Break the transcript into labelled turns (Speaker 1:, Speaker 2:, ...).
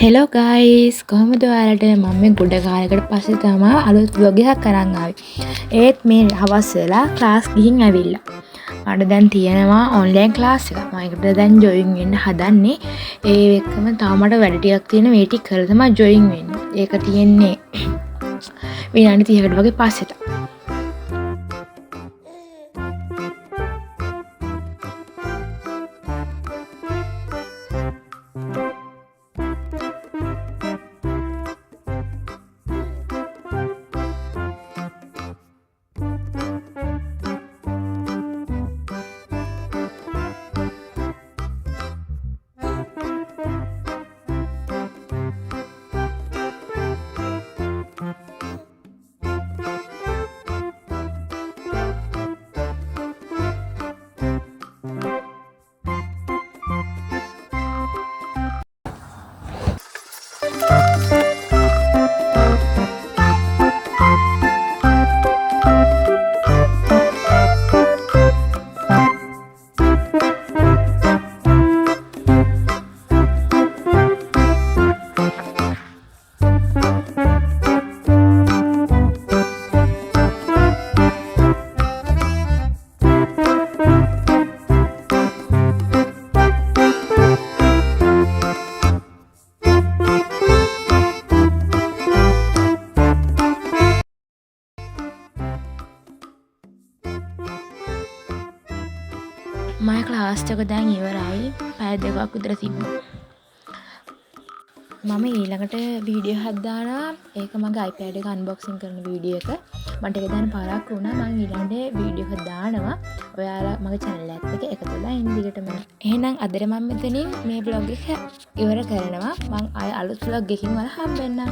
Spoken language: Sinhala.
Speaker 1: හෙලෝ ගයිස් කොහොමද ඔයාලට මම මේ ගොඩ කාලයකට පස්සේ තමයි අලුත් vlog එකක් අරන් ආවේ. ඒත් මේ හවස් වෙලා ක්ලාස් ගිහින් ඇවිල්ලා. මට දැන් තියෙනවා ඔන්ලයින් ක්ලාස් එකක්. මම ඒකට දැන් ජොයින් වෙන්න හදන්නේ. ඒ එක්කම තාම මට වැඩ ටිකක් තියෙන මේ ටික කරලා තමයි ජොයින් වෙන්නේ. ඒක තියෙන්නේ විනාඩි 30කට වගේ පස්සෙට. මම ක්ලාස් එක දැන් ඉවරයි. පැය දෙකක් විතර තිබ්බා. මම ඊළඟට වීඩියෝ එකක් දානවා. ඒක මගේ iPad එක අන්බොක්සින් කරන වීඩියෝ එක. මට ඒක දැන් පාරක් වුණා. මම ඊළඟට වීඩියෝ එකක් දානවා. ඔයාලා මගේ channel එකත් එක්ක එකතු වෙලා ඉන්න දිගටම. එහෙනම් අදට මම මෙතනින් මේ vlog එක ඉවර කරනවා. මම ආය අලුත් vlog එකකින් වල හම්බෙන්නම්.